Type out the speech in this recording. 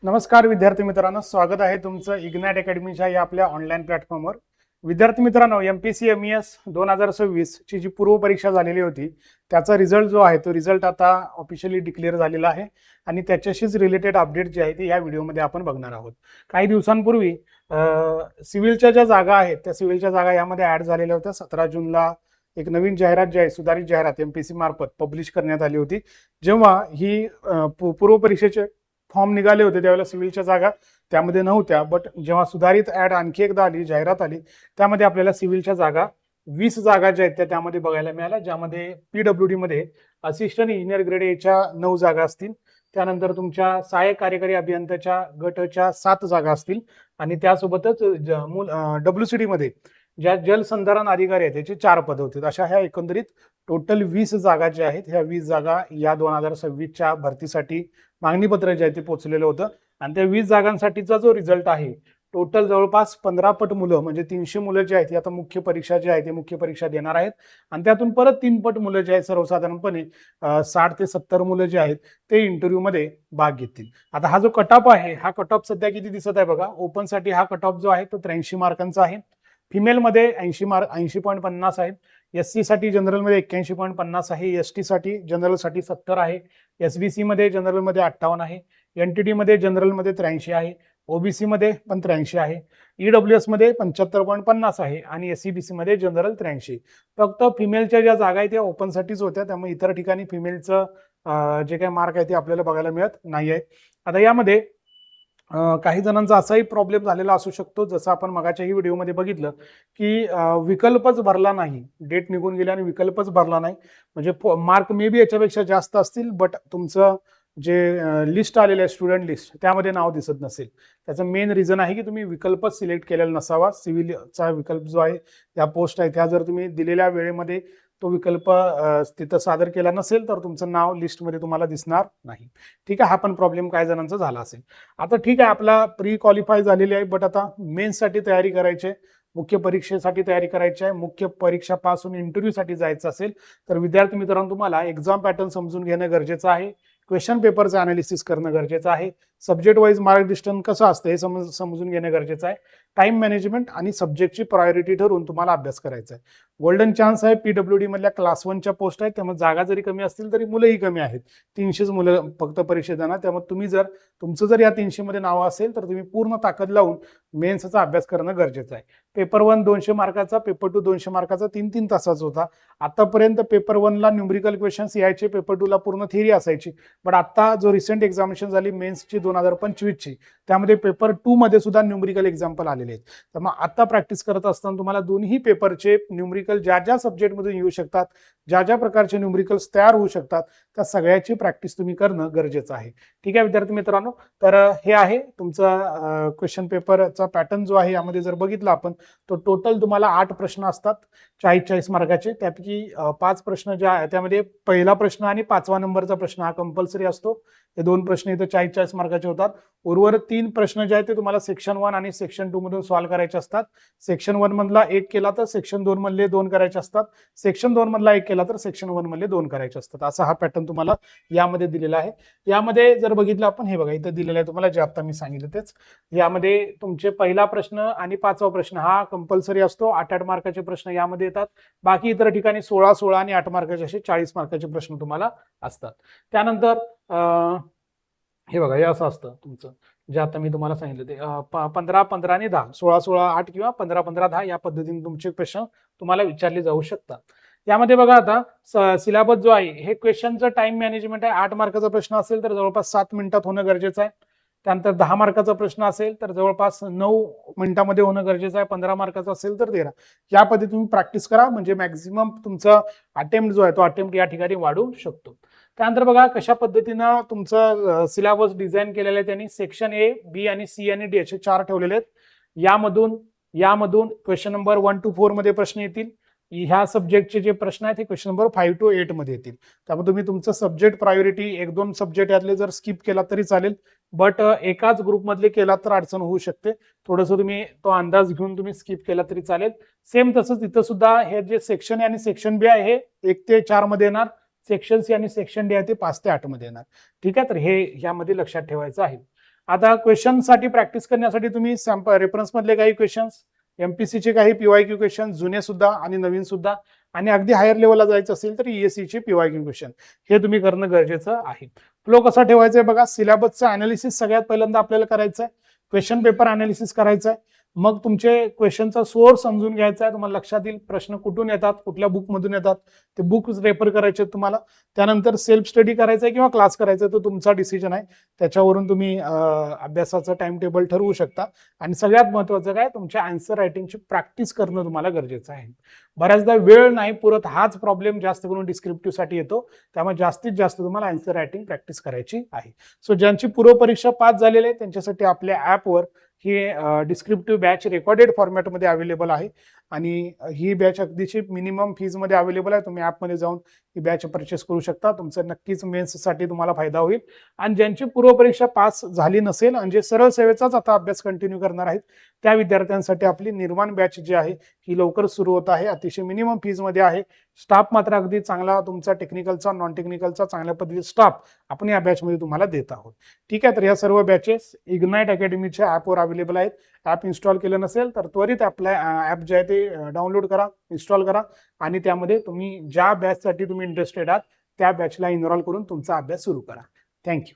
नमस्कार विद्यार्थी मित्रांनो, स्वागत आहे तुमचं इग्नाइट अकॅडमीच्या या आपल्या ऑनलाईन प्लॅटफॉर्मवर. विद्यार्थी मित्रांनो, MPC MES 2026 ची जी पूर्व परीक्षा झालेली होती त्याचा रिझल्ट जो आहे तो रिझल्ट आता ऑफिशियली डिक्लेअर झालेला आहे आणि त्याच्याशीच रिलेटेड अपडेट जे आहे ते या व्हिडिओमध्ये आपण बघणार आहोत. काही दिवसांपूर्वी सिव्हिलच्या ज्या जागा आहेत त्या सिव्हिलच्या जागा यामध्ये ऍड झालेल्या होत्या. 17 जूनला एक नवीन जाहिरात जी आहे, सुधारित जाहिरात MPC मार्फत पब्लिश करण्यात आली होती. जेव्हा ही पूर्व परीक्षेचे फॉर्म निघाले होते त्यावेळेला सिव्हिलच्या जागा त्यामध्ये नव्हत्या, बट जेव्हा सुधारित ऍड आणखी एकदा आली, जाहिरात आली, त्यामध्ये आपल्याला सिव्हिलच्या जागा 20 जागा ज्या आहेत त्यामध्ये बघायला मिळाल्या, ज्यामध्ये PWD मध्ये असिस्टंट इंजिनियर ग्रेड एच्या 9 जागा असतील. त्यानंतर तुमच्या सहाय्यक कार्यकारी अभियंत्याच्या गटच्या 7 जागा असतील आणि त्यासोबतच WCD मध्ये ज्या जलसंधारण अधिकारी आहेत त्याचे 4 पद होते. अशा ह्या एकंदरीत टोटल 20 जागा ज्या आहेत, ह्या 20 जागा या 2026च्या भरतीसाठी मागणी पत्र जे आहे ते पोहोचलेलं होतं आणि त्या 20 जागांसाठीचा जो रिझल्ट आहे, टोटल जवळपास 15 पट मुलं म्हणजे 300 मुलं जे आहेत आता मुख्य परीक्षा जी आहे ते मुख्य परीक्षा देणार आहेत आणि त्यातून परत 3 पट मुलं जे आहेत सर्वसाधारणपणे 60 ते 70 मुलं जे आहेत ते इंटरव्ह्यू मध्ये भाग घेतील. आता हा जो कट ऑफ आहे, हा कट ऑफ सध्या किती दिसत आहे बघा. ओपन साठी हा कट ऑफ जो आहे तो 83 मार्कांचा आहे. फिमेल मध्ये 80.50 आहेत. SC साठी जनरल मध्ये 81.50 आहे. ST साठी जनरल साठी 70 आहे. SBC मध्ये जनरल मध्ये 58 आहे. NTT मध्ये जनरल मध्ये 83 आहे. OBC मध्ये पण 83 आहे. EWS मध्ये 75.50 आहे आणि SCBC मध्ये जनरल 83. फक्त फिमेलच्या ज्या जागा आहेत त्या ओपन साठीच होत्या, त्यामुळे इतर ठिकाणी फिमेलचं जे काही मार्क आहे ते आपल्याला बघायला मिळत नाही आहे. आता यामध्ये काही जणांचा असाही प्रॉब्लेम झालेला असू शकतो, जसं आपण मगाच्याही व्हिडिओमध्ये बघितलं की विकल्पच भरला नाही, डेट निघून गेली आणि विकल्पच भरला नाही, म्हणजे मार्क मे बी याच्यापेक्षा जास्त असतील, बट तुमचं जे लिस्ट आलेलं आहे स्टुडंट लिस्ट त्यामध्ये नाव दिसत नसेल. त्याचं मेन रिझन आहे की तुम्ही विकल्पच सिलेक्ट केलेला नसावा. सिव्हिलचा विकल्प जो आहे, त्या पोस्ट आहे त्या जर तुम्ही दिलेल्या वेळेमध्ये तो विकल्प तिथं सादर केला नसेल तर तुमचं नाव लिस्टमध्ये तुम्हाला दिसणार नाही. ठीक आहे, हा पण प्रॉब्लेम काही जणांचा झाला असेल. आता ठीक आहे, आपला प्री क्वालिफाय झालेली आहे, बट आता मेन्ससाठी तयारी करायची आहे, मुख्य परीक्षेसाठी तयारी करायची आहे. मुख्य परीक्षा पासून इंटरव्ह्यूसाठी जायचं असेल तर विद्यार्थी मित्रांनो तुम्हाला एक्झाम पॅटर्न समजून घेणं गरजेचं आहे. क्वेश्चन पेपरचं अनालिसिस करणं गरजेचं आहे. सब्जेक्ट वाईज मार्क डिस्टन्स कसं असतं हे समजून घेणं गरजेचं आहे. टाइम मॅनेजमेंट आणि सब्जेक्टची प्रायोरिटी ठरवून तुम्हाला अभ्यास करायचा आहे. गोल्डन चान्स आहे, PWD मधल्या क्लास 1च्या पोस्ट आहेत, त्यामुळे जागा जरी कमी असतील तरी मुलंही कमी आहेत. 300च मुलं फक्त परीक्षेत देणार, त्यामुळे तुम्ही जर तुमचं जर या 300 मध्ये नाव असेल तर तुम्ही पूर्ण ताकद लावून मेन्सचा अभ्यास करणं गरजेचं आहे. पेपर 1 200 मार्काचा, पेपर 2 200 मार्काचा, 3-3 तासाचा होता. आतापर्यंत पेपर 1 ला न्यूमरिकल क्वेश्चन्स यायचे, पेपर 2 ला पूर्ण थिअरी असायची, बट आता जो रिसेंट एक्झामिनेशन झाली मेन्सची 2025ची, त्यामध्ये पेपर 2 मध्ये सुद्धा न्यूमरिकल एक्झाम्पल आलेले आहेत. तर मग आता प्रॅक्टिस करत असताना तुम्हाला दोन्ही पेपरचे न्यूमरिकल ज्या ज्या सब्जेक्टमधून येऊ शकतात, ज्या ज्या प्रकारचे न्यूमरिकल्स तयार होऊ शकतात, त्या सगळ्याची प्रॅक्टिस तुम्ही करणं गरजेचं आहे. ठीक आहे विद्यार्थी मित्रांनो, तर हे आहे तुमचा क्वेश्चन पेपरचा पॅटर्न जो आहे. यामध्ये जर बघितलं आपण तो टोटल तुम्हाला 8 प्रश्न असतात 40-40 मार्काचे. त्यापैकी 5 प्रश्न ज्या आहेत त्यामध्ये पहिला प्रश्न आणि 5वा नंबरचा प्रश्न हा कंपल्सरी असतो. हे 2 प्रश्न इथं 40-40 मार्काचे होतात. उर्वरित 3 प्रश्न जे आहेत ते तुम्हाला सेक्शन 1 आणि सेक्शन 2 मधून सॉल्व्ह करायचे असतात. सेक्शन 1 मधला 1 केला तर सेक्शन 2 मधले 2 करायचे असतात. सेक्शन 2 मधला 1 केला तर सेक्शन 1 मधले 2 करायचे असतात. असा हा पॅटर्न तुम्हाला यामध्ये दिलेला आहे. यामध्ये जर बघितलं आपण, हे बघा इथं दिलेलं आहे तुम्हाला, जे आता मी सांगितलं तेच. यामध्ये तुमचे पहिला प्रश्न आणि 5वा प्रश्न हा कंपल्सरी असतो. 8-8 मार्काचे प्रश्न यामध्ये येतात. बाकी इतर ठिकाणी 16-16 आणि 8 मार्काचे असे 40 मार्काचे प्रश्न तुम्हाला असतात. त्यानंतर हे बघा, हे असं असतं तुमचं, जे आता मी तुम्हाला सांगितलं ते 15-15 आणि 10, 16-16 8 किंवा 15-15 10 या पद्धतीने तुमचे प्रश्न तुम्हाला विचारले जाऊ शकतात. यामध्ये बघा आता सिलेबस जो आहे, हे क्वेश्चनचं टाइम मॅनेजमेंट आहे. 8 मार्काचा प्रश्न असेल तर जवळपास 7 मिनिटात होणं गरजेचं आहे. त्यानंतर 10 मार्काचा प्रश्न असेल तर जवळपास 9 मिनिटांमध्ये होणं गरजेचं आहे. 15 मार्काचा असेल तर 13. या पद्धतीने तुम्ही प्रॅक्टिस करा, म्हणजे मॅक्झिमम तुमचा अटेम्प्ट जो आहे तो अटेम्प्ट या ठिकाणी वाढू शकतो. त्यानंतर बघा कशा पद्धतीनं तुमचं सिलेबस डिझाईन केलेलं आहे त्यांनी. सेक्शन A, B आणि C आणि D असे 4 ठेवलेले आहेत. यामधून क्वेश्चन नंबर 1 to 4 मध्ये प्रश्न येतील. ह्या सब्जेक्टचे जे प्रश्न आहेत ते क्वेश्चन नंबर 5 to 8 मध्ये येतील. त्यामुळे तुम्ही तुमचं सब्जेक्ट प्रायोरिटी 1-2 सब्जेक्ट यातले जर स्किप केला तरी चालेल, बट एकाच ग्रुपमधले केला तर अडचण होऊ शकते. थोडंसं तुम्ही तो अंदाज घेऊन तुम्ही स्किप केला तरी चालेल. सेम तसंच इथं सुद्धा हे जे सेक्शन आणि सेक्शन B आहे हे 1 ते 4 मध्ये येणार. सेक्शन C आणि सेक्शन D आहे ते 5 ते 8 मध्ये येणार. ठीक आहे, तर हे यामध्ये लक्षात ठेवायचं आहे. आता क्वेश्चनसाठी प्रॅक्टिस करण्यासाठी तुम्ही रेफरन्स मधले काही क्वेश्चन्स, एमपीसीचे काही पीवायक्यू क्वेश्चन, जुने सुद्धा आणि नवीन सुद्धा, आणि अगदी हायर लेवलला जायचं असेल तर ईएससीचे पीवायक्यू क्वेश्चन हे तुम्ही करणं गरजेचं आहे. फ्लो कसा ठेवायचा आहे बघा, सिलेबसचं अनालिसिस सगळ्यात पहिल्यांदा आपल्याला करायचं आहे, क्वेश्चन पेपर अनालिसिस करायचं आहे, मग तुमचे क्वेश्चनचा सोर्स समजून घ्यायचा आहे, तुम्हाला लक्षात येईल प्रश्न कुठून येतात, कुठल्या बुकमधून येतात, ते बुक रेफर करायचे तुम्हाला. त्यानंतर सेल्फ स्टडी करायचा आहे किंवा क्लास करायचा आहे तो तुमचा डिसिजन आहे, त्याच्यावरून तुम्ही अभ्यासाचं टाइम टेबल ठरवू शकता. आणि सगळ्यात महत्त्वाचं काय, तुमच्या आन्सर रायटिंगची प्रॅक्टिस करणं तुम्हाला गरजेचं आहे. बऱ्याचदा वेळ नाही पुरत, हाच प्रॉब्लेम जास्त करून डिस्क्रिप्टिव्ह साठी येतो, त्यामुळे जास्तीत जास्त तुम्हाला आन्सर रायटिंग प्रॅक्टिस करायची आहे. सो ज्यांची पूर्व परीक्षा पास झालेली आहे त्यांच्यासाठी आपल्या ॲपवर ही डिस्क्रिप्टिव्ह बॅच रेकॉर्डेड फॉर्मॅटमध्ये अवेलेबल आहे, आणि ही बॅच अगदीची मिनिमम फीजमध्ये अवेलेबल आहे. तुम्ही ॲपमध्ये जाऊन ही बॅच परचेस करू शकता, तुमचं नक्कीच मेन्ससाठी तुम्हाला फायदा होईल. आणि ज्यांची पूर्व परीक्षा पास झाली नसेल आणि जे सरळ सेवेचाच आता अभ्यास कंटिन्यू करणार आहेत त्या विद्यार्थ्यांसाठी आपली निर्माण बॅच जी आहे ही लवकर सुरू होत आहे, अतिशय मिनिमम फीजमध्ये आहे. स्टाफ मात्र अगदी चांगला, तुमचा टेक्निकलचा नॉन टेक्निकलचा चांगल्या पद्धतीचा स्टाफ आपण या बॅचमध्ये तुम्हाला देत आहोत. ठीक आहे, तर या सर्व बॅचेस इग्नाइट अकॅडमीच्या ॲपवर अवेलेबल आहेत. ॲप इन्स्टॉल केलं नसेल तर त्वरित आपल्या ॲप जे आहे ते डाउनलोड करा, इन्स्टॉल करा, आणि त्यामध्ये तुम्ही ज्या बॅचसाठी तुम्ही इंटरेस्टेड आहात त्या बॅचला इनरोल करून तुमचा अभ्यास सुरू करा. थँक्यू.